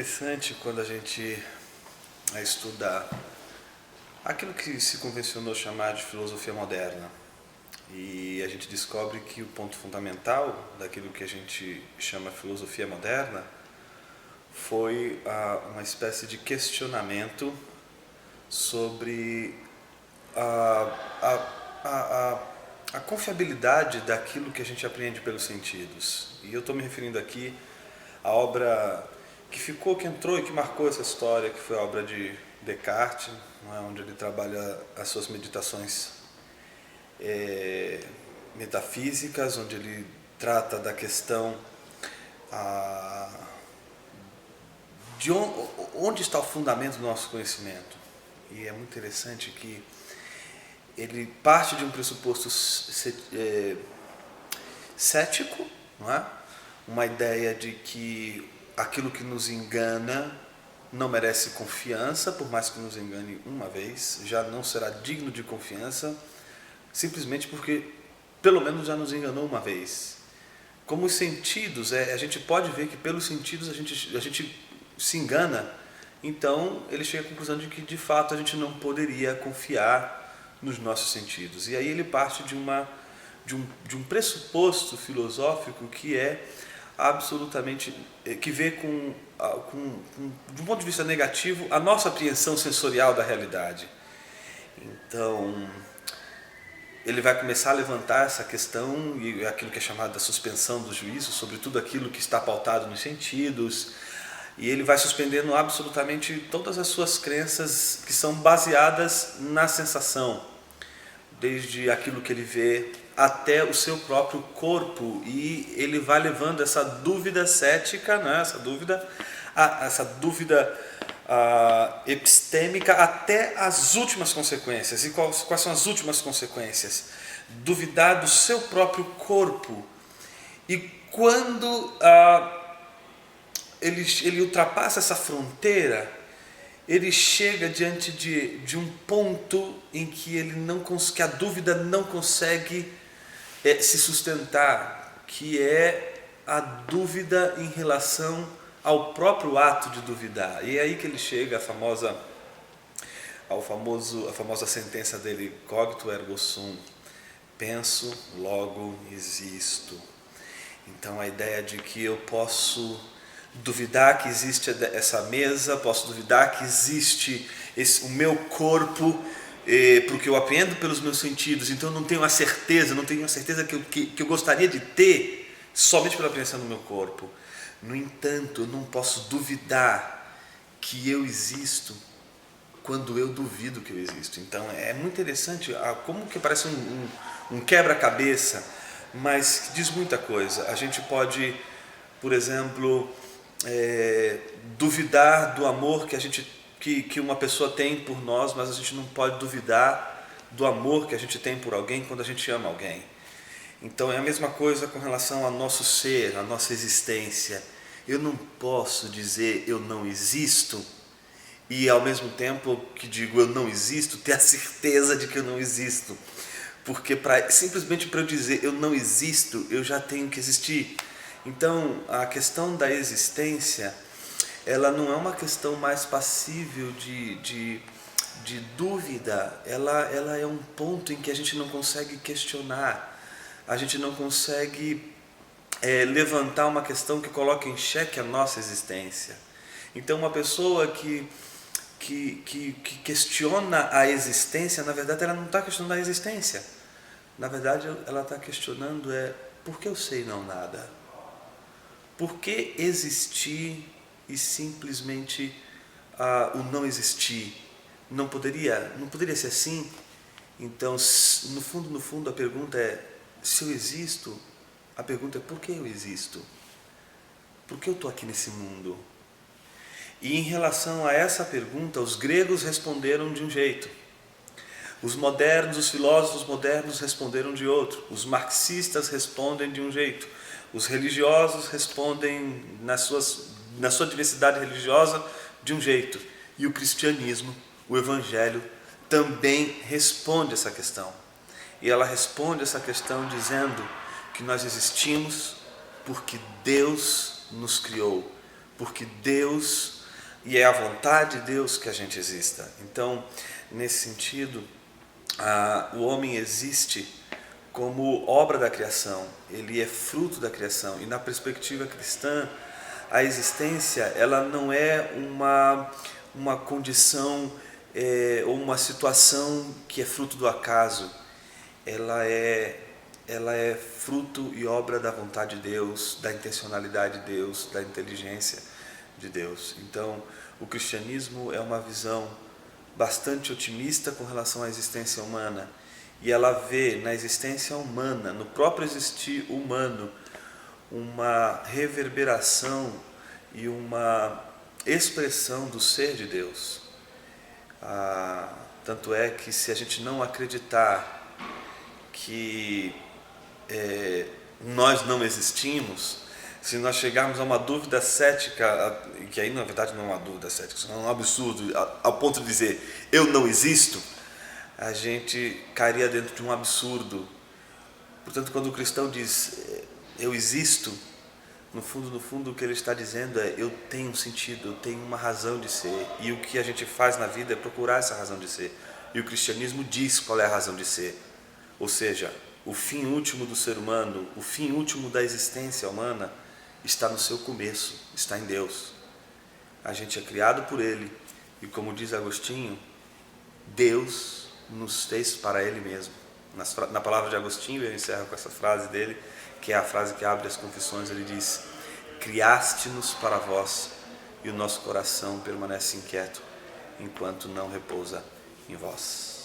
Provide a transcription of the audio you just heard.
interessante quando a gente estuda aquilo que se convencionou chamar de filosofia moderna. E a gente descobre que o ponto fundamental daquilo que a gente chama filosofia moderna foi uma espécie de questionamento sobre a confiabilidade daquilo que a gente aprende pelos sentidos. E eu estou me referindo aqui à obra que entrou e que marcou essa história, que foi a obra de Descartes, não é? Onde ele trabalha as suas meditações metafísicas, onde ele trata da questão de onde está o fundamento do nosso conhecimento. E é muito interessante que ele parte de um pressuposto cético, não é? Uma ideia de que aquilo que nos engana não merece confiança, por mais que nos engane uma vez, já não será digno de confiança, simplesmente porque pelo menos já nos enganou uma vez. Como os sentidos, a gente pode ver que pelos sentidos a gente se engana, então ele chega à conclusão de que de fato a gente não poderia confiar nos nossos sentidos. E aí ele parte de um pressuposto filosófico que é absolutamente, que vê de um ponto de vista negativo a nossa apreensão sensorial da realidade. Então ele vai começar a levantar essa questão e aquilo que é chamado da suspensão do juízo sobre tudo aquilo que está pautado nos sentidos, e ele vai suspendendo absolutamente todas as suas crenças que são baseadas na sensação, desde aquilo que ele vê até o seu próprio corpo, e ele vai levando essa dúvida cética, né? essa dúvida epistêmica até as últimas consequências. E quais são as últimas consequências? Duvidar do seu próprio corpo. E quando ele ultrapassa essa fronteira, ele chega diante de um ponto em que que a dúvida não consegue se sustentar, que é a dúvida em relação ao próprio ato de duvidar. E é aí que ele chega a famosa sentença dele, cogito ergo sum, penso, logo existo. Então a ideia de que eu posso duvidar que existe essa mesa, posso duvidar que existe o meu corpo, porque eu apreendo pelos meus sentidos, então eu não tenho a certeza que eu gostaria de ter somente pela apreensão do meu corpo. No entanto, eu não posso duvidar que eu existo quando eu duvido que eu existo. Então é muito interessante como que parece um quebra-cabeça, mas que diz muita coisa. A gente pode, por exemplo, duvidar do amor que uma pessoa tem por nós, mas a gente não pode duvidar do amor que a gente tem por alguém quando a gente ama alguém. Então é a mesma coisa com relação ao nosso ser, à nossa existência. Eu não posso dizer eu não existo e ao mesmo tempo que digo eu não existo, ter a certeza de que eu não existo. Porque simplesmente para eu dizer eu não existo, eu já tenho que existir. Então a questão da existência, ela não é uma questão mais passível de dúvida, ela é um ponto em que a gente não consegue questionar, a gente não consegue levantar uma questão que coloque em xeque a nossa existência. Então uma pessoa que questiona a existência, na verdade ela não está questionando a existência, na verdade ela está questionando por que eu sei não nada? Por que existir e simplesmente o não existir? Não poderia ser assim? Então, no fundo, a pergunta é, se eu existo, a pergunta é por que eu existo? Por que eu estou aqui nesse mundo? E em relação a essa pergunta, os gregos responderam de um jeito. Os filósofos modernos responderam de outro. Os marxistas respondem de um jeito. Os religiosos respondem na sua diversidade religiosa de um jeito. E o cristianismo, o evangelho, também responde essa questão. E ela responde essa questão dizendo que nós existimos porque Deus nos criou, porque Deus e é a vontade de Deus que a gente exista. Então, nesse sentido, o homem existe como obra da criação, ele é fruto da criação, e na perspectiva cristã, a existência ela não é uma condição ou uma situação que é fruto do acaso, ela é fruto e obra da vontade de Deus, da intencionalidade de Deus, da inteligência de Deus. Então, o cristianismo é uma visão bastante otimista com relação à existência humana, e ela vê na existência humana, no próprio existir humano, uma reverberação e uma expressão do ser de Deus. Tanto é que se a gente não acreditar que nós não existimos, se nós chegarmos a uma dúvida cética, que aí na verdade não é uma dúvida cética, isso é um absurdo, ao ponto de dizer eu não existo, a gente cairia dentro de um absurdo. Portanto, quando o cristão diz eu existo, no fundo o que ele está dizendo é eu tenho um sentido, eu tenho uma razão de ser, e o que a gente faz na vida é procurar essa razão de ser, e o cristianismo diz qual é a razão de ser, ou seja, o fim último do ser humano, o fim último da existência humana está no seu começo, está em Deus. A gente é criado por Ele, e como diz Agostinho, Deus nos fez para Ele mesmo. Na palavra de Agostinho, eu encerro com essa frase dele, que é a frase que abre as Confissões. Ele diz: criaste-nos para vós, e o nosso coração permanece inquieto enquanto não repousa em vós.